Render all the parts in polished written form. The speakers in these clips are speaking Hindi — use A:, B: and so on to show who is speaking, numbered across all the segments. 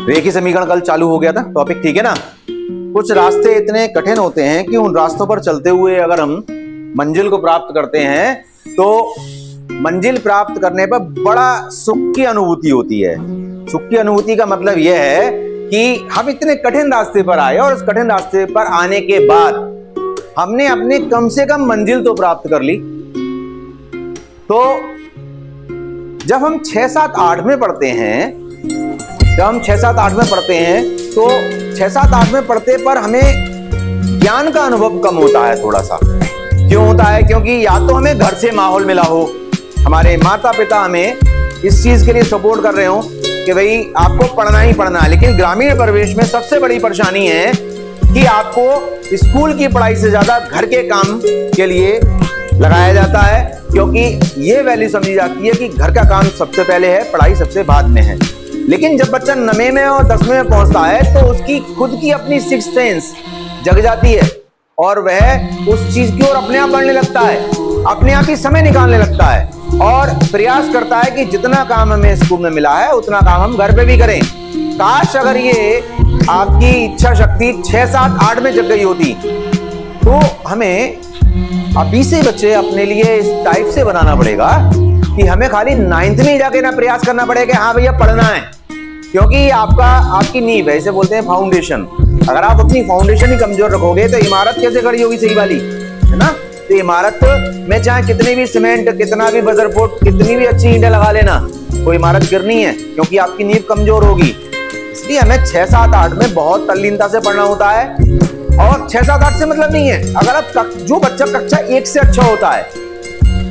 A: रेखीय समीकरण कल चालू हो गया था टॉपिक, ठीक है ना। कुछ रास्ते इतने कठिन होते हैं कि उन रास्तों पर चलते हुए अगर हम मंजिल को प्राप्त करते हैं तो मंजिल प्राप्त करने पर बड़ा सुख की अनुभूति होती है। सुख की अनुभूति का मतलब यह है कि हम इतने कठिन रास्ते पर आए और उस कठिन रास्ते पर आने के बाद हमने अपने कम से कम मंजिल तो प्राप्त कर ली। तो जब हम 6, 7, 8 में पढ़ते हैं, तो 6, 7, 8 में पढ़ते पर हमें ज्ञान का अनुभव कम होता है थोड़ा सा। क्यों होता है? क्योंकि या तो हमें घर से माहौल मिला हो, हमारे माता पिता हमें इस चीज के लिए सपोर्ट कर रहे हो कि भाई आपको पढ़ना ही पढ़ना है। लेकिन ग्रामीण परिवेश में सबसे बड़ी परेशानी है कि आपको स्कूल की पढ़ाई से ज्यादा घर के काम के लिए लगाया जाता है, क्योंकि ये वैल्यू समझी जाती है कि घर का काम सबसे पहले है, पढ़ाई सबसे बाद में है। लेकिन जब बच्चा 9वें में और 10वें में पहुंचता है तो उसकी खुद की अपनी सिक्स्थ सेंस जग जाती है और वह उस चीज की ओर अपने आप बढ़ने लगता है, अपने आप ही समय निकालने लगता है और प्रयास करता है कि जितना काम हमें स्कूल में मिला है उतना काम हम घर पे भी करें। काश अगर ये आपकी इच्छा शक्ति 6, 7, 8 में जग गई होती तो हमें अभी से बच्चे अपने लिए इस टाइप से बनाना पड़ेगा कि हमें खाली 9th में ही जाके ना प्रयास करना पड़ेगा हाँ भैया पढ़ना है, क्योंकि आपकी नींव है, इसे बोलते हैं फाउंडेशन। अगर आप अपनी फाउंडेशन ही कमजोर रखोगे तो इमारत कैसे खड़ी होगी सही वाली, है ना। तो इमारत में चाहे कितने भी सीमेंट, कितना भी बजरफोट, कितनी भी अच्छी ईंटें लगा लेना, वो इमारत गिरनी है क्योंकि आपकी नींव कमजोर होगी। इसलिए हमें 6, 7, 8 में बहुत तल्लीनता से पढ़ना होता है। और 6, 7, 8 से मतलब नहीं है, अगर आप जो बच्चा कक्षा 1 से अच्छा होता है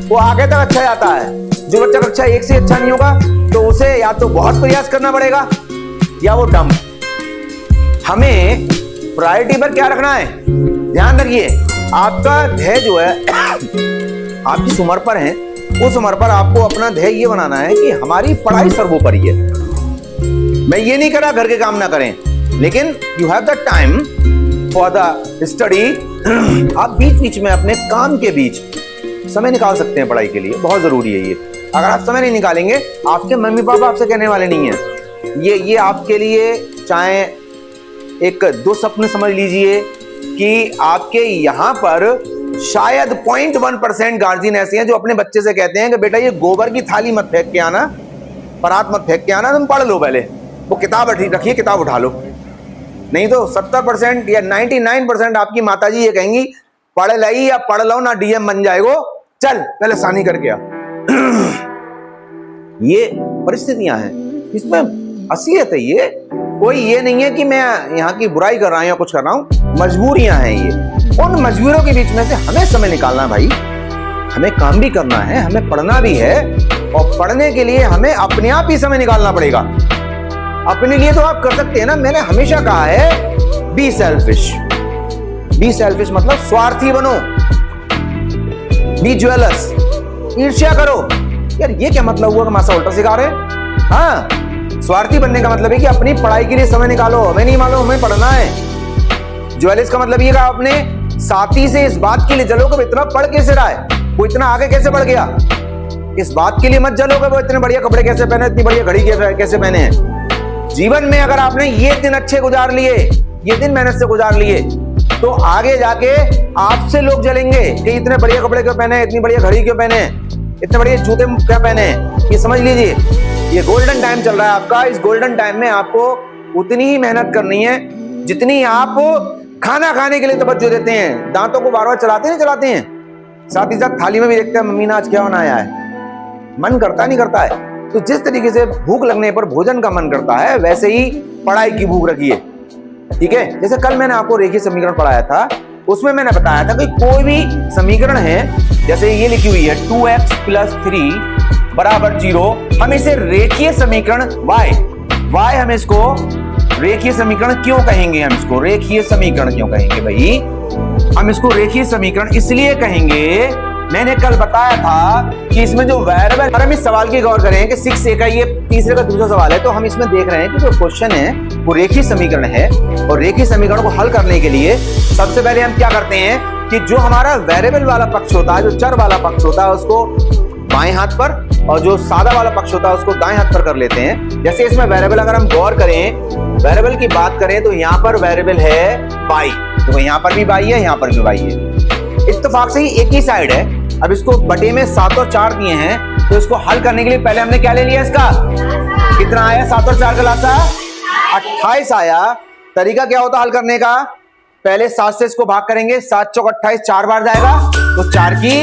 A: वो आगे तक अच्छा जाता है। जो बच्चा कक्षा 1 से अच्छा नहीं होगा तो उसे या तो बहुत प्रयास करना पड़ेगा या वो डम। हमें प्रायोरिटी पर क्या रखना है, ध्यान रखिए। आपका ध्येय जो है आप जिस उम्र पर हैं उस उम्र पर आपको अपना ध्येय ये बनाना है कि हमारी पढ़ाई सर्वोपरि है। मैं ये नहीं कह रहा घर के काम ना करें, लेकिन you have the time for the study. आप बीच बीच में अपने काम के बीच समय निकाल सकते हैं पढ़ाई के लिए, बहुत जरूरी है ये। अगर आप समय नहीं निकालेंगे आपके मम्मी पापा आपसे कहने वाले नहीं है। ये आपके लिए चाहे एक दो सपने समझ लीजिए कि आपके यहाँ पर शायद 0.1% गार्जियन ऐसे हैं जो अपने बच्चे से कहते हैं कि बेटा ये गोबर की थाली मत फेंक के आना, परात मत फेंक के आना, तुम पढ़ लो पहले, वो किताब रखिए, किताब उठा लो। नहीं तो 70% या 99% आपकी माताजी ये कहेंगी पढ़ लाई या पढ़ लो ना, डीएम बन जाएगो, चल पहले सानी करके आ। ये परिस्थितियां हैं, इसमें असलियत है। ये कोई ये नहीं है कि मैं यहाँ की बुराई कर रहा हूं या कुछ कर रहा हूं, मजबूरियां हैं ये। उन मजबूरियों के बीच में से हमें समय निकालना है भाई, हमें काम भी करना है, हमें पढ़ना भी है और पढ़ने के लिए हमें अपने आप ही समय निकालना पड़ेगा। अपने लिए तो आप कर सकते हैं ना, मैंने हमेशा कहा है बी सेल्फिश। बी सेल्फिश मतलब स्वार्थी बनो, बी ज्वेलर्स, ईर्ष्या करो। यार ये क्या मतलब हुआ कि मासा उल्टा सिखा रहे हैं? हाँ, स्वार्थी बनने का मतलब है कि अपनी पढ़ाई के लिए समय निकालो, हमें नहीं मालूम हमें पढ़ना है। ज्वेलर्स का मतलब ये कि अपने साथी से इस बात के लिए जलो कि इतना पढ़ कैसे रहा है, वो इतना आगे कैसे बढ़ गया, इस बात के लिए मत जलो कि वो इतने बढ़िया कपड़े कैसे पहने, इतनी बढ़िया घड़ी कैसे पहने हैं। जीवन में अगर आपने ये दिन अच्छे गुजार लिए, ये दिन मेहनत से गुजार लिए, तो आगे जाके आपसे लोग जलेंगे कि इतने बढ़िया कपड़े क्यों पहने, इतनी बढ़िया घड़ी क्यों पहने, इतने बढ़िया जूते क्या पहने। ये समझ लीजिए, ये गोल्डन टाइम चल रहा है आपका। इस गोल्डन टाइम में आपको उतनी ही मेहनत करनी है जितनी आप खाना खाने के लिए तवज्जो देते हैं। दांतों को बार बार चलाते हैं, साथ ही साथ थाली में भी देखते हैं मम्मी ने आज क्या बनाया है। मन करता नहीं करता है। तो जिस तरीके से भूख लगने पर भोजन का मन करता है, वैसे ही पढ़ाई की भूख रखिए, ठीक है। जैसे कल मैंने आपको रेखीय समीकरण पढ़ाया था, उसमें मैंने बताया था कि कोई भी समीकरण है, जैसे ये लिखी हुई है 2x + 3 = 0, हम इसे रेखीय समीकरण y हम इसको रेखीय समीकरण क्यों कहेंगे? हम इसको रेखीय समीकरण क्यों कहेंगे भाई? हम इसको रेखीय समीकरण इसलिए कहेंगे, मैंने कल बताया था कि इसमें जो वेरिएबल, हम इस सवाल की गौर करें कि 6a का ये तीसरे का दूसरा सवाल है, तो हम इसमें देख रहे हैं कि जो क्वेश्चन है वो रेखीय समीकरण है। और रेखीय समीकरण को हल करने के लिए सबसे पहले हम क्या करते हैं कि जो हमारा वेरिएबल वाला पक्ष होता है, जो चर वाला पक्ष होता है, उसको बाएं हाथ पर और जो सादा वाला पक्ष होता है उसको दाएं हाथ पर कर लेते हैं। जैसे इसमें वेरिएबल अगर हम गौर करें, वेरिएबल की बात करें तो यहाँ पर वेरिएबल है y, तो यहाँ पर भी y है, यहाँ पर भी y है। इत्तेफाक से ही एक ही साइड है। अब इसको बटे में 7 और 4 दिए हैं, तो इसको हल करने के लिए पहले हमने क्या ले लिया, इसका कितना आया, 7 और 4 का लासा 28 आया। तरीका क्या होता हल करने का, पहले 7 से इसको भाग करेंगे, 7 चौक 28, 4 बार जाएगा तो 4 की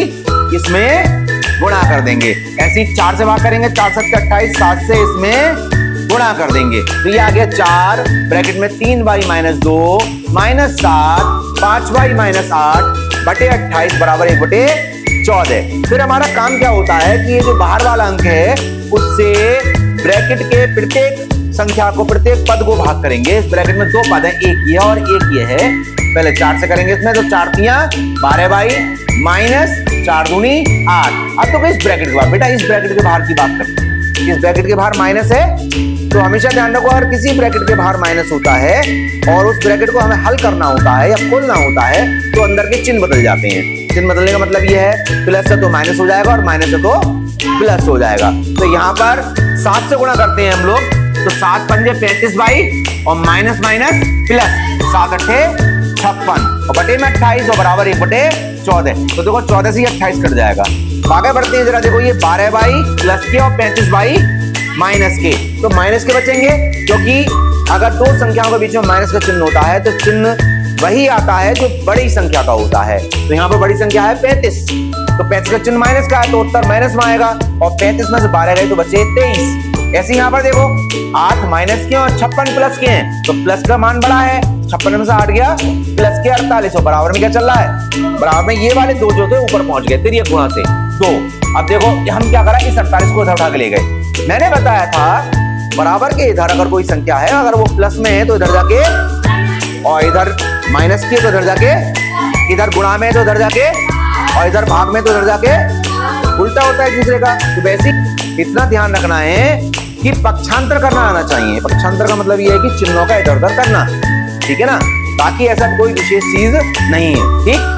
A: इसमें गुणा कर देंगे। ऐसे ही 4 से भाग करेंगे, 4 7 28, 7 से इसमें गुणा कर देंगे तो ये आ गया 4 ब्रैकेट में 3y minus 2 minus 7 5y minus 8 बटे 28 बराबर 1/14। फिर हमारा काम क्या होता है कि ये जो बाहर वाला अंक है उससे ब्रैकेट के प्रत्येक संख्या को, प्रत्येक पद को भाग करेंगे। इस ब्रैकेट में 2 पद है, एक ये और एक ये है। पहले 4 से करेंगे इसमें, तो 4 तियां 12y माइनस 4 दूनी 8। अब तो इस ब्रैकेट के बाहर, बेटा इस ब्रैकेट के बाहर की बात करते हैं। इस ब्रैकेट के बाहर माइनस है तो हमेशा ध्यान रखो, अगर किसी ब्रैकेट के बाहर माइनस होता है और उस ब्रैकेट को हमें हल करना होता है या खोलना होता है तो अंदर के चिन्ह बदल जाते हैं। चिन्ह बदलने का मतलब ये है, प्लस है तो माइनस हो जाएगा और माइनस है तो प्लस हो जाएगा। तो यहाँ पर 7 से गुणा करते हैं हम लोग, तो 7 पंजे 35y और माइनस माइनस प्लस 7 अट्ठे 56 और बटे में 28 और बराबर 1/14। तो देखो 14 से 28 कट जाएगा। आगे बढ़ते हैं जरा, देखो ये 12y प्लस के और 35y माइनस के, तो माइनस के बचेंगे क्योंकि अगर दो संख्याओं के बीच में माइनस का चिन्ह होता है तो चिन्ह वही आता है जो बड़ी संख्या का होता है। तो यहाँ पर बड़ी संख्या है 35, तो 35 का चिन्ह माइनस का है तो उत्तर माइनस में आएगा और 35 में से 12 गए तो बचे 23। ऐसे यहाँ पर देखो 8 माइनस के और 56 प्लस के हैं, तो प्लस का मान बड़ा है, 56 में से 8 गया प्लस के 48 और बराबर में क्या चल रहा है, बराबर में ये वाले दो जो थे ऊपर पहुंच गए, तिर्यक गुणा से 2। अब देखो हम क्या करा, इस 48 को इधर उठा के ले गए। मैंने बताया था बराबर के इधर अगर कोई संख्या है, अगर वो प्लस में है तो इधर जाके, और इधर माइनस की है तो इधर जाके, इधर गुणा में है तो इधर जाके, और इधर भाग में तो इधर जाके उल्टा होता है एक दूसरे का। तो वैसे इतना ध्यान रखना है कि पक्षांतर करना आना चाहिए। पक्षांतर का मतलब ये है कि चिन्हों का इधर उधर करना, ठीक है ना, बाकी ऐसा कोई विशेष चीज नहीं है, ठीक।